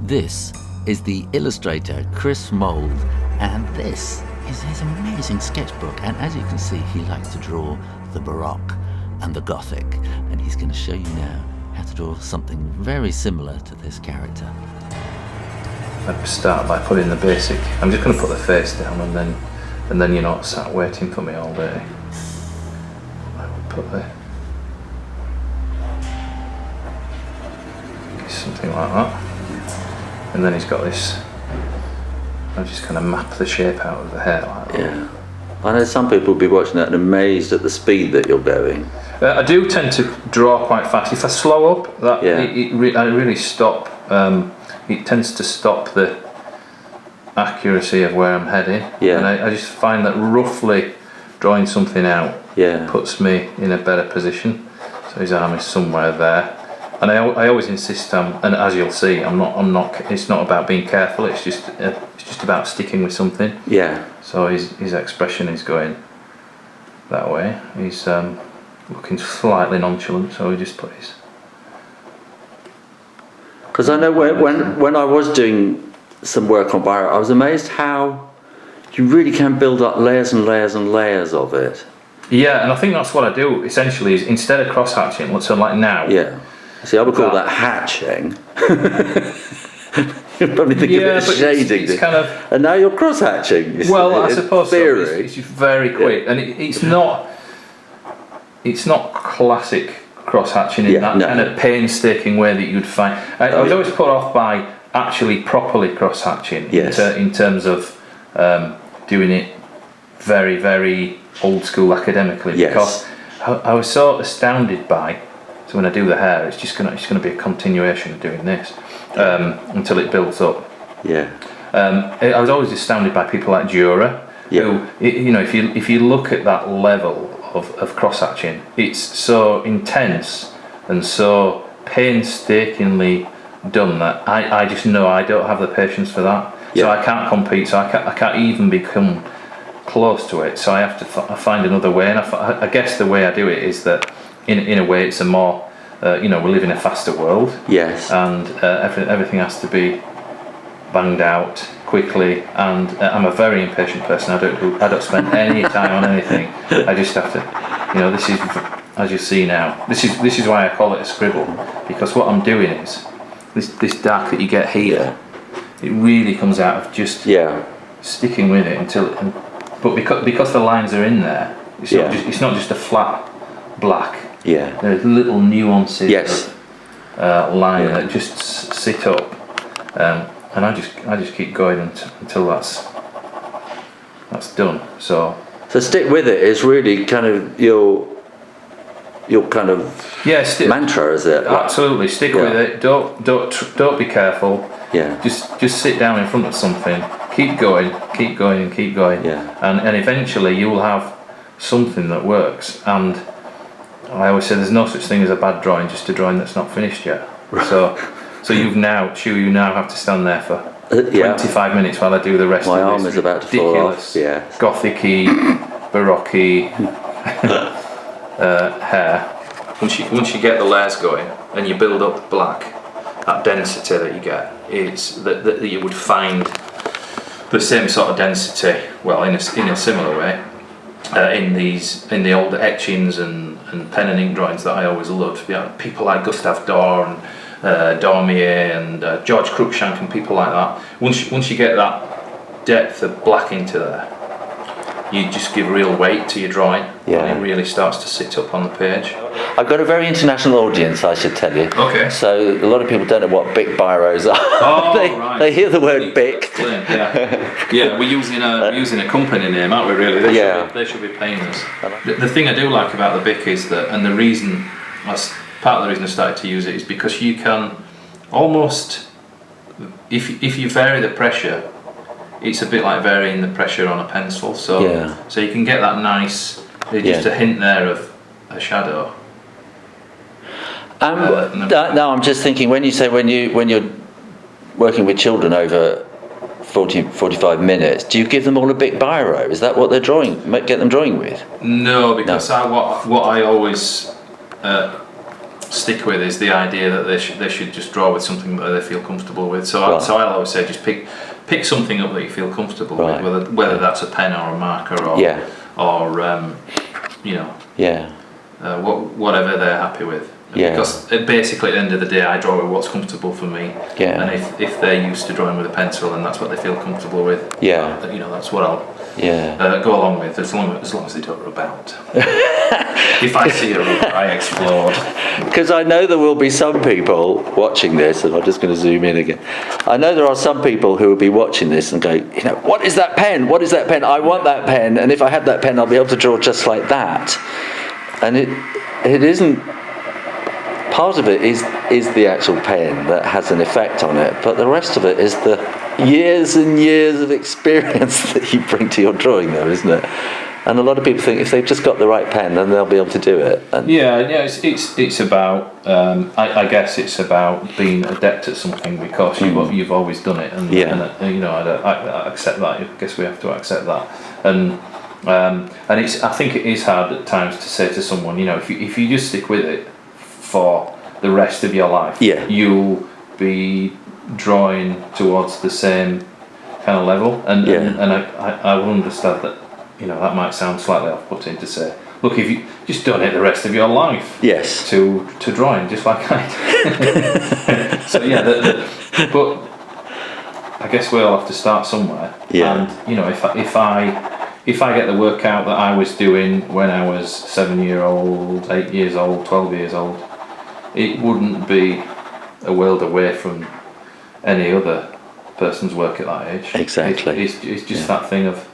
This is the illustrator Chris Mould, and this is his amazing sketchbook. And as you can see, he likes to draw the Baroque and the Gothic, and he's going to show you now how to draw something very similar to this character. I'd start by putting the basic. I'm just going to put the face down, and then you're not sat waiting for me all day. I would put something like that. And then he's got this, I just kind of map the shape out of the hair like that. Yeah. I know some people will be watching that and amazed at the speed that you're going. I do tend to draw quite fast. If I slow up, I really stop. It tends to stop the accuracy of where I'm heading. Yeah. And I just find that roughly drawing something out puts me in a better position. So his arm is somewhere there. And I always insist and as you'll see, I'm not. It's not about being careful. It's just about sticking with something. Yeah. So his expression is going that way. He's looking slightly nonchalant. So we just put his. Because I know when I was doing some work on Biro, I was amazed how you really can build up layers and layers and layers of it. Yeah, and I think that's what I do. Essentially, is instead of cross hatching, so like now. Yeah. See, I would call that hatching. You're probably thinking of it as shading. It's kind of, and now you're cross hatching. Well, I suppose theory. So. It's very quick, and it's not classic cross hatching in that kind of painstaking way that you'd find. I was always put off by actually properly cross hatching in terms of doing it very, very old school academically. Because I was so astounded by. So when I do the hair, it's just gonna be a continuation of doing this until it builds up. Yeah. I was always astounded by people like Dürer, who, if you look at that level of cross hatching, it's so intense and so painstakingly done that I just know I don't have the patience for that. So I can't compete. So I can't even become close to it. So I have to find another way. And I guess the way I do it is that. In a way, it's a more, we live in a faster world. Yes. And everything has to be banged out quickly. And I'm a very impatient person. I don't spend any time on anything. I just have to, this is, as you see now, this is why I call it a scribble, because what I'm doing is this dark that you get here. It really comes out of just sticking with it but because the lines are in there, it's not just a flat black. Yeah, there's little nuances of line that just sit up, and I just keep going until that's done. So stick with it is really kind of your kind of mantra, is it? Absolutely, stick with it. Don't be careful. Yeah, just sit down in front of something. Keep going, and keep going. Yeah, and eventually you will have something that works. And I always say there's no such thing as a bad drawing, just a drawing that's not finished yet. So you now have to stand there for 25 minutes while I do the rest of this. My arm is about to fall off. Yeah. Gothic-y, Baroque hair. Once you get the layers going and you build up the black, that density that you get, it's that you would find the same sort of density, well, in a similar way. In the older etchings and pen and ink drawings that I always loved, people like Gustave Dor and Dormier and George Cruikshank and people like that. Once you get that depth of black into there, you just give real weight to your drawing, and it really starts to sit up on the page. I've got a very international audience, I should tell you. Okay. So a lot of people don't know what Bic Biros are. Oh, they hear the word Bic. Yeah, we're using a company name, aren't we? Really? They should be paying us. The thing I do like about the Bic is that, and part of the reason I started to use it is because you can almost, if you vary the pressure, it's a bit like varying the pressure on a pencil. So you can get that nice, just a hint there of a shadow. No, I'm just thinking when you're working with children over 45 minutes, do you give them all a Bic Biro? Is that what they're get them drawing with? No, because what I always stick with is the idea that they should just draw with something that they feel comfortable with. So I'll always say just pick something up that you feel comfortable with, whether that's a pen or a marker or whatever they're happy with. Because basically at the end of the day I draw with what's comfortable for me. And if they're used to drawing with a pencil and that's what they feel comfortable with, that's what I'll go along with, as long as they don't rub out. If I see a rubber, I explode. Because I know there will be some people watching this, and I'm just going to zoom in again. I know there are some people who will be watching this and go, what is that pen? What is that pen? I want that pen, and if I had that pen, I'll be able to draw just like that. And it isn't. Part of it is the actual pen that has an effect on it, but the rest of it is the years and years of experience that you bring to your drawing, though, isn't it? And a lot of people think if they've just got the right pen, then they'll be able to do it. And it's about. I guess it's about being adept at something because you've always done it, and I accept that. I guess we have to accept that, and it's. I think it is hard at times to say to someone, if you just stick with it for the rest of your life, you'll be drawing towards the same kind of level, and I will understand that. That might sound slightly off-putting to say, look, if you just donate the rest of your life to drawing, just like I did. So but I guess we all have to start somewhere. And if I get the work out that I was doing when I was 7 years old, 8 years old, 12 years old, it wouldn't be a world away from any other person's work at that age. Exactly. It's just that thing of,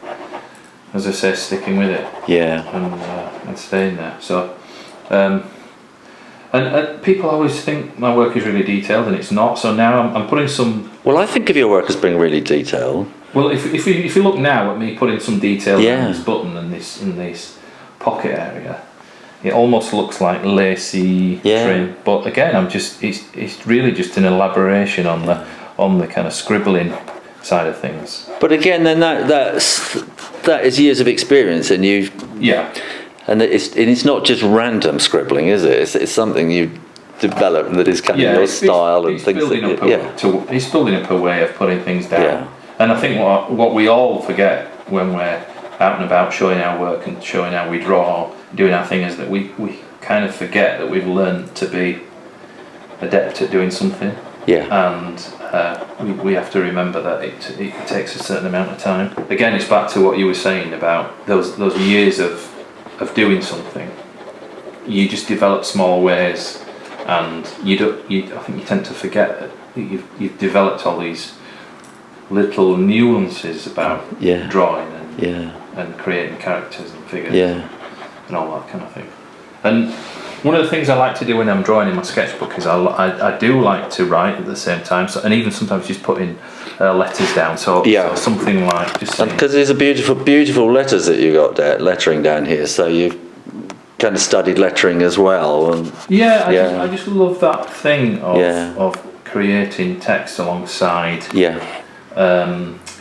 as I say, sticking with it, and staying there. So, and people always think my work is really detailed, and it's not. So now I'm putting some. Well, I think of your work as being really detailed. Well, if you look now at me putting some detail in this button and in this pocket area, it almost looks like lacy trim. But again, it's really just an elaboration on the kind of scribbling side of things. But again, then that is years of experience, and and it's not just random scribbling, is it? It's something you develop that is kind of your style and things. It's building up a way of putting things down, and I think what we all forget when we're out and about showing our work and showing how we draw, doing our thing, is that we kind of forget that we've learned to be adept at doing something. And we have to remember that it takes a certain amount of time. Again, it's back to what you were saying about those years of doing something. You just develop small ways, and I think you tend to forget that you've developed all these little nuances about drawing and creating characters and figures and all that kind of thing. And one of the things I like to do when I'm drawing in my sketchbook is I do like to write at the same time, and even sometimes just putting letters down. So something like just because there's a beautiful letters that you got there, lettering down here. So you've kind of studied lettering as well. And I just love that thing of creating text alongside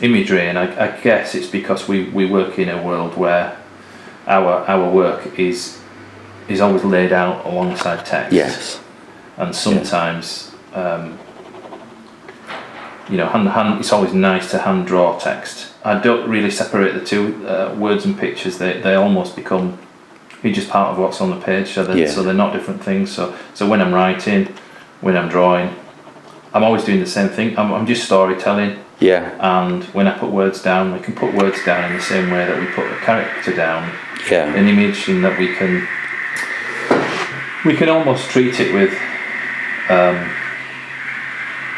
imagery, and I guess it's because we work in a world where our work is always laid out alongside text. Yes. And sometimes, it's always nice to hand draw text. I don't really separate the two, words and pictures. They almost become just part of what's on the page. So they're not different things. So when I'm writing, when I'm drawing, I'm always doing the same thing. I'm just storytelling. And when I put words down, we can put words down in the same way that we put a character down. An image, in that we can almost treat it with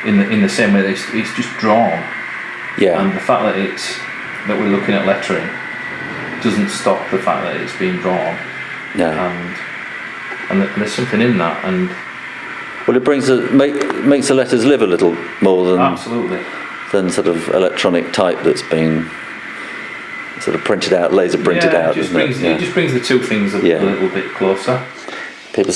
in the same way that it's just drawn. And the fact that we're looking at lettering doesn't stop the fact that it's being drawn. And there's something in that, and it makes the letters live a little more than sort of electronic type that's been sort of printed out, laser printed out. It just brings the two things a little bit closer. People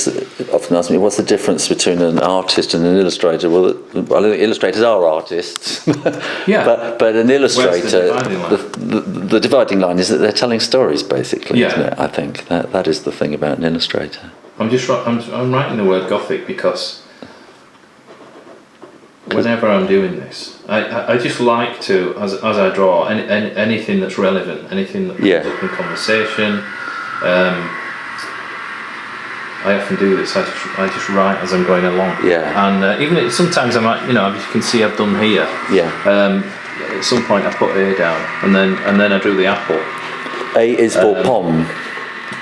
often ask me, what's the difference between an artist and an illustrator? Well, I think illustrators are artists. But an illustrator, the dividing line is that they're telling stories, basically, isn't it? I think that is the thing about an illustrator. I'm writing the word Gothic because whenever I'm doing this, I just like to, as I draw, anything that's relevant, anything that comes up in conversation. I often do this. I just write as I'm going along. Yeah. And even sometimes I might, as you can see, I've done here. Yeah. At some point, I put A down, and then I drew the apple. A is for pom.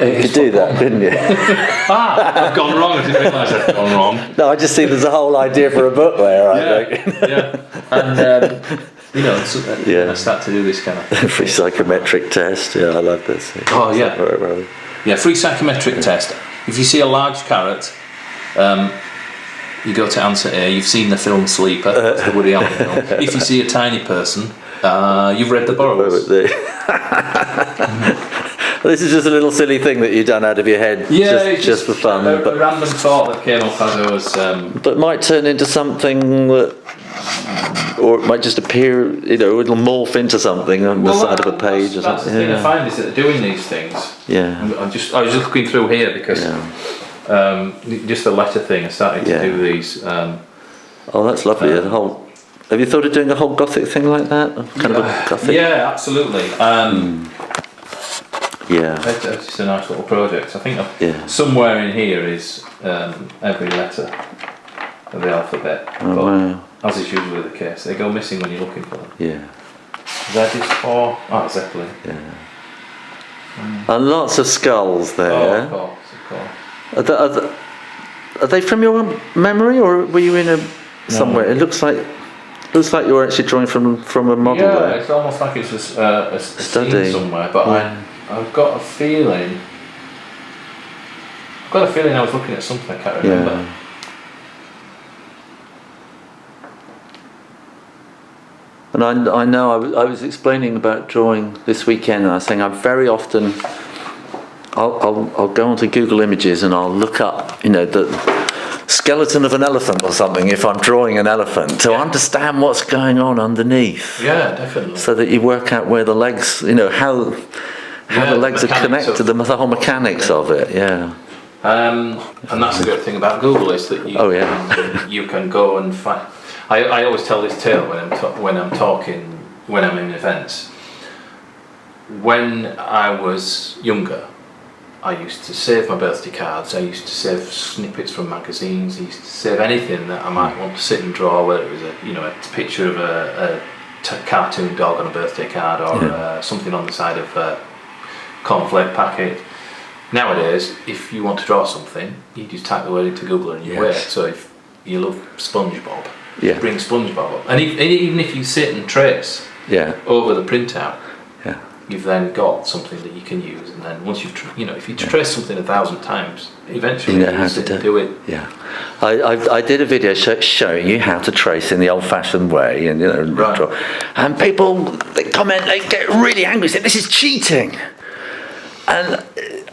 You could do that, couldn't you? I've gone wrong. I didn't realise I'd gone wrong. No, I just see there's a whole idea for a book there. I think. And I start to do this kind of thing. Free psychometric test. Yeah, I love this. Oh yeah. Yeah, free psychometric test. If you see a large carrot, you go to answer A. You've seen the film Sleeper, that's the Woody Allen film. If you see a tiny person, you've read the Burroughs. This is just a little silly thing that you've done out of your head, just for fun. A random thought that came up as I was. But might turn into something that, or it might just appear, it'll morph into something on the side of a page or something. That's the thing I find is that doing these things. Yeah. I was just looking through here because just the letter thing. I started to do these. Oh, that's lovely. Have you thought of doing a whole Gothic thing like that? Kind of a Gothic. Yeah, absolutely. Yeah. It's just a nice little project. I think somewhere in here is every letter of the alphabet. Oh, wow. As is usually the case, they go missing when you're looking for them. Yeah. Z is for Zeppelin. Yeah. And lots of skulls there. Oh, of course. Are they from your memory, or were you in somewhere? It looks like you were actually drawing from a model. Yeah, there. it's almost like it's a study somewhere. But I've got a feeling. I was looking at something I can't remember. Yeah. And I know I was explaining about drawing this weekend, and I was saying very often I'll go onto Google Images and I'll look up the skeleton of an elephant or something if I'm drawing an elephant to understand what's going on underneath. Yeah, definitely. So that you work out where the legs, how the legs are connected, the whole mechanics of it. Yeah. And that's the good thing about Google is that you can go and find. I always tell this tale when I'm in events. When I was younger, I used to save my birthday cards. I used to save snippets from magazines. I used to save anything that I might want to sit and draw, whether it was a picture of a cartoon dog on a birthday card or something on the side of a cornflake packet. Nowadays, if you want to draw something, you just type the word into Google and you wait. So if you love SpongeBob, bring SpongeBob up. And even if you sit and trace over the printout, you've then got something that you can use. And then once you've, if you trace something 1,000 times, eventually you know how to do it. Yeah, I did a video showing you how to trace in the old-fashioned way, and draw. And people they comment, they get really angry, say this is cheating. And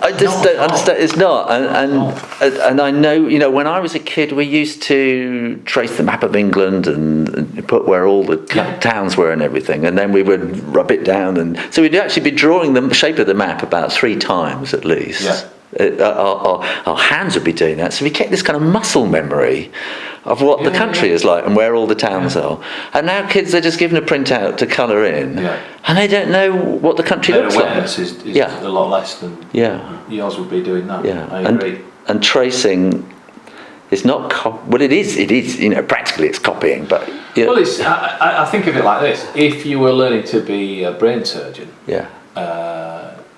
I just don't understand. It's not, and I know, when I was a kid, we used to trace the map of England and put where all the towns were and everything, and then we would rub it down, and so we'd actually be drawing the shape of the map about 3 times at least. Yeah. Our hands would be doing that, so we kept this kind of muscle memory of what the country is like and where all the towns are. And now kids are just given a printout to colour in, and they don't know what the country looks like. Awareness is a lot less than yours would be doing that. Yeah, I agree. And tracing is not it is practically it's copying, but well, it's I think of it like this: if you were learning to be a brain surgeon,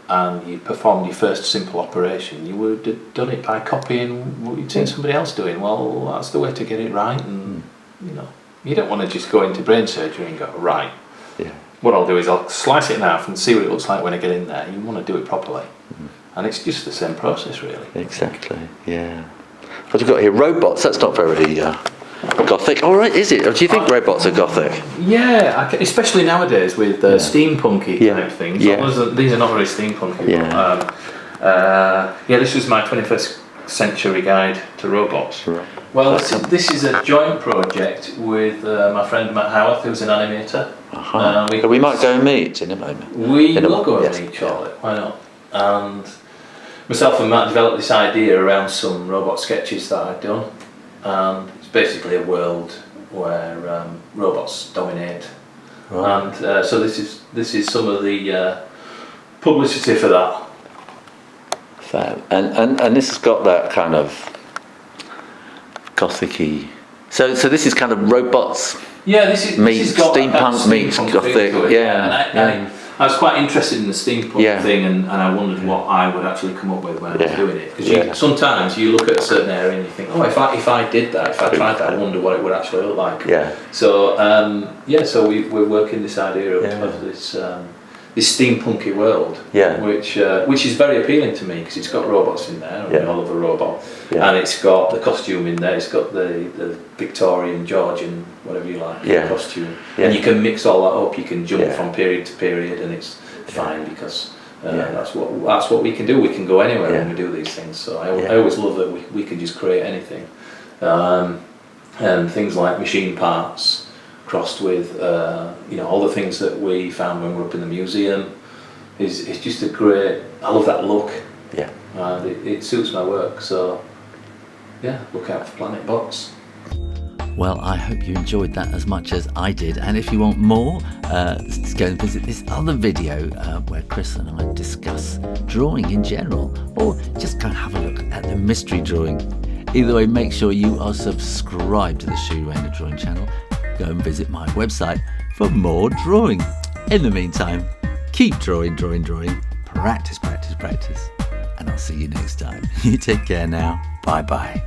and you performed your first simple operation, you would have done it by copying what you'd seen somebody else doing. Well, that's the way to get it right, and you don't want to just go into brain surgery and go right. Yeah. What I'll do is I'll slice it in half and see what it looks like when I get in there. You want to do it properly, and it's just the same process, really. Exactly. Yeah. What have you got here? Robots. That's not very Gothic. All right, is it? Or do you think robots are Gothic? Yeah, especially nowadays with steampunky type things. Yeah. These are not very steampunky. Yeah. But, this was my 21st century guide to robots. Right. Well, this is a joint project with my friend Matt Howarth, who's an animator. We might go and meet in a moment. We will go and meet, Charlotte. Why not? And myself and Matt developed this idea around some robot sketches that I'd done. It's basically a world where robots dominate, and so this is some of the publicity for that. Fab. And this has got that kind of Gothic-y. So this is kind of robots. Yeah, this is steampunk meets Gothic. I was quite interested in the steampunk thing, and I wondered what I would actually come up with when I was doing it. Because sometimes you look at a certain area and you think, oh, if I did that, if I tried that, I wonder what it would actually look like. Yeah. So so we're working this idea of this steampunky world, which is very appealing to me because it's got robots in there, I love a robot, and it's got the costume in there, it's got the Victorian, Georgian, whatever you like, costume, and you can mix all that up, you can jump from period to period, and it's fine because that's what we can do. We can go anywhere when we do these things. So I always love that we can just create anything, and things like machine parts crossed with all the things that we found when we were up in the museum is just a great. I love that look. Yeah. And it suits my work. So look out for Planet Box. Well, I hope you enjoyed that as much as I did, and if you want more, let's go and visit this other video where Chris and I discuss drawing in general, or just go and have a look at the mystery drawing. Either way, make sure you are subscribed to the Shoo Rayner drawing channel. Go and visit my website for more drawing. In the meantime, keep drawing, practice, and I'll see you next time. You take care now. Bye bye.